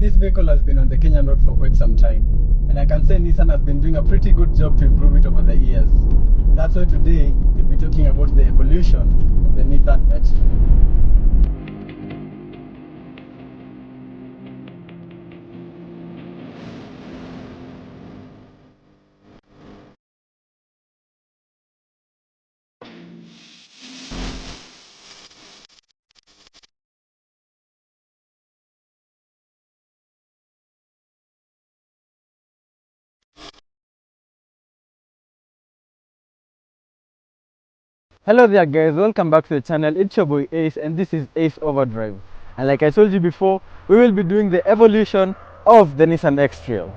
This vehicle has been on the Kenyan road for quite some time, and I can say Nissan has been doing a pretty good job to improve it over the years. That's why today we'll be talking about the evolution of the Nissan X Trail. Hello there guys, welcome back to the channel. It's your boy Ace and this is Ace Overdrive. And like I told you before, we will be doing the evolution of the Nissan X Trail.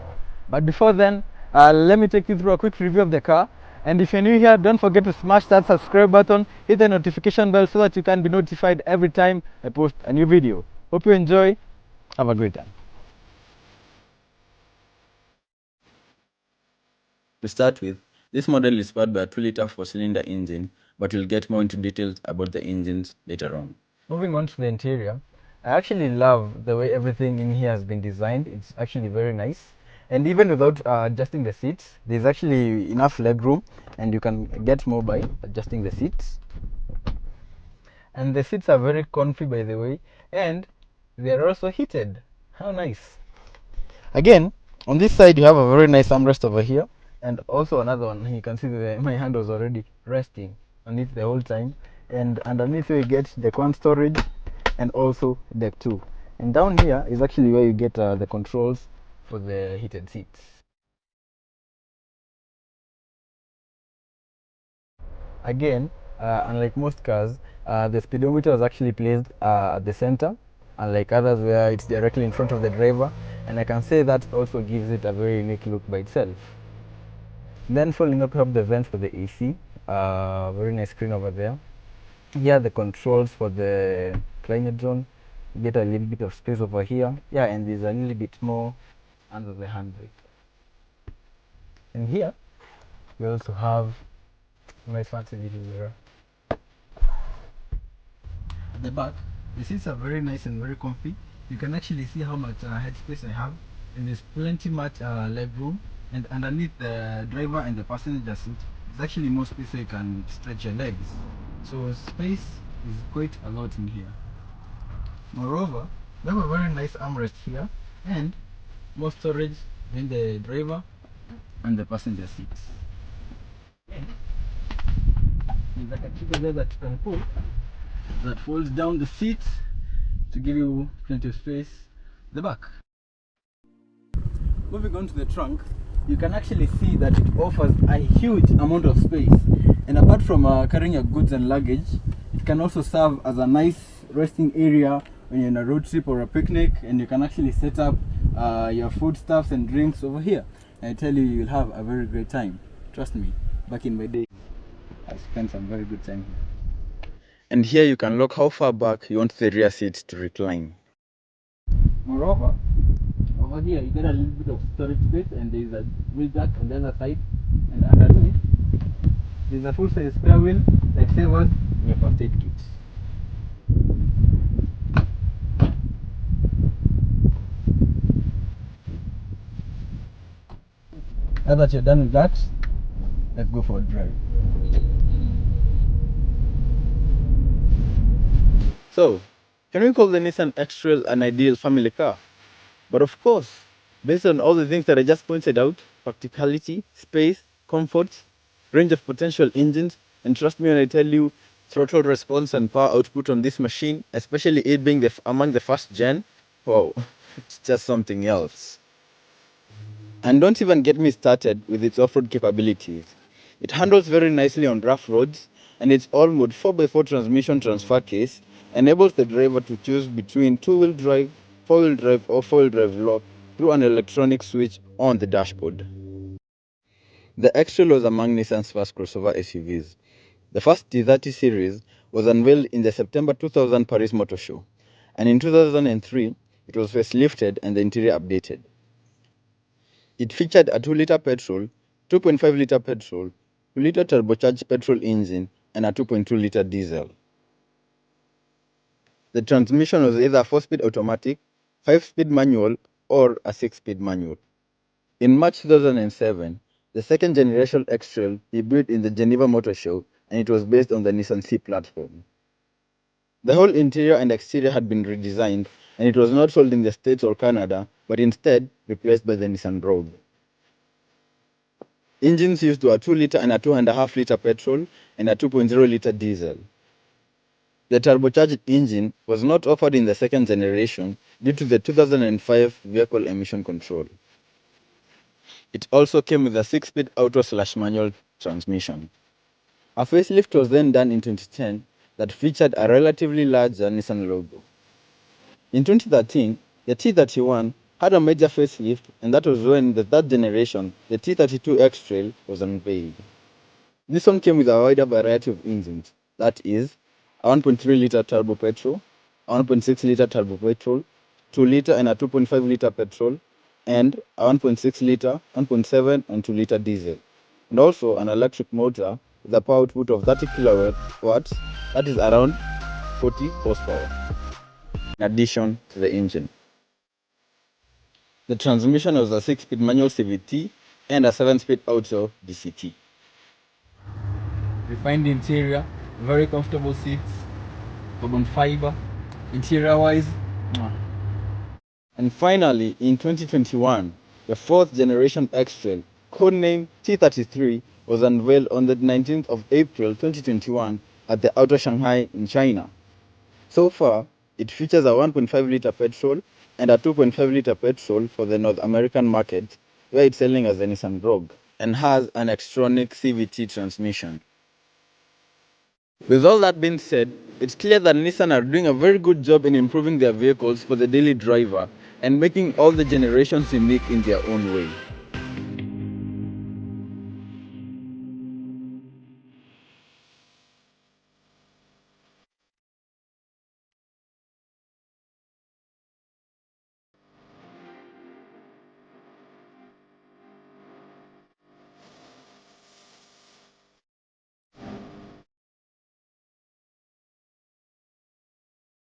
But before then, let me take you through a quick review of the car. And if you're new here, don't forget to smash that subscribe button, hit the notification bell so that you can be notified every time I post a new video. Hope you enjoy. Have a great time. To start with, this model is powered by a 2-liter 4-cylinder engine, but we'll get more into details about the engines later on. Moving on to the interior, I actually love the way everything in here has been designed. It's actually very nice. And even without adjusting the seats, there's actually enough leg room and you can get more by adjusting the seats. And the seats are very comfy, by the way, and they're also heated. How nice. Again, on this side you have a very nice armrest over here, and also another one. You can see my hand was already resting on it the whole time. And underneath you get deck 1 storage and also deck 2. And down here is actually where you get the controls for the heated seats. Again, unlike most cars, the speedometer is actually placed at the center, unlike others where it's directly in front of the driver. And I can say that also gives it a very unique look by itself. Then following up, we have the vents for the AC. Very nice screen over there. Here are the controls for the climate zone. You get a little bit of space over here. Yeah, and there's a little bit more under the handbrake. And here we also have a nice fancy little mirror. At the back, the seats are very nice and very comfy. You can actually see how much headspace I have, and there's plenty much leg room. And underneath the driver and the passenger seat, there's actually more space so you can stretch your legs. So space is quite a lot in here. Moreover, we have a very nice armrest here and more storage in the driver and the passenger seats. And there's like a category there that you can pull that folds down the seat to give you plenty of space at the back. Moving on to the trunk, you can actually see that it offers a huge amount of space, and apart from carrying your goods and luggage, it can also serve as a nice resting area when you're on a road trip or a picnic, and you can actually set up your foodstuffs and drinks over here. And I tell you, you'll have a very great time. Trust me, back in my day, I spent some very good time here. And here you can lock how far back you want the rear seats to recline. Moreover, over here you get a little bit of storage space, and there is a wheel jack on the other side, and underneath there is a full size spare wheel like savers in your first aid kit. Now that you're done with that, let's go for a drive. So, can we call the Nissan X Trail an ideal family car? But of course, based on all the things that I just pointed out, practicality, space, comfort, range of potential engines, and trust me when I tell you, throttle response and power output on this machine, especially it being among the first gen, wow, it's just something else. And don't even get me started with its off-road capabilities. It handles very nicely on rough roads, and its all-mode 4x4 transmission transfer case enables the driver to choose between two-wheel drive, four-wheel drive, or four-wheel drive lock through an electronic switch on the dashboard. The X-Trail was among Nissan's first crossover SUVs. The first T30 series was unveiled in the September 2000 Paris Motor Show, and in 2003, it was facelifted and the interior updated. It featured a 2-liter petrol, 2.5-liter petrol, 2-liter turbocharged petrol engine, and a 2.2-liter diesel. The transmission was either 4-speed automatic, 5-speed manual, or a 6-speed manual. In March 2007, the second generation X Trail debuted in the Geneva Motor Show, and it was based on the Nissan C platform. The whole interior and exterior had been redesigned, and it was not sold in the States or Canada, but instead replaced by the Nissan Rogue. Engines used were a 2-liter and a 2.5-liter petrol and a 2.0-liter diesel. The turbocharged engine was not offered in the second generation due to the 2005 vehicle emission control. It also came with a 6-speed auto/manual transmission. A facelift was then done in 2010 that featured a relatively larger Nissan logo. In 2013, the T31 had a major facelift, and that was when the third generation, the T32 X Trail, was unveiled. This one came with a wider variety of engines, that is, a 1.3-liter turbo petrol, a 1.6-liter turbo petrol, 2-liter and a 2.5-liter petrol, and a 1.6-liter, 1.7 and 2-liter diesel, and also an electric motor with a power output of 30 kilowatts, that is around 40 horsepower, in addition to the engine. The transmission was a 6-speed manual CVT and a 7-speed auto DCT. Refined interior, very comfortable seats, carbon fiber, interior wise. And finally, in 2021, the fourth generation X Trail, codenamed T33, was unveiled on the 19th of April 2021 at the Auto Shanghai in China. So far, it features a 1.5-liter petrol and a 2.5-liter petrol for the North American market, where it's selling as the Nissan Rogue, and has an Xtronic CVT transmission. With all that being said, it's clear that Nissan are doing a very good job in improving their vehicles for the daily driver and making all the generations unique in their own way.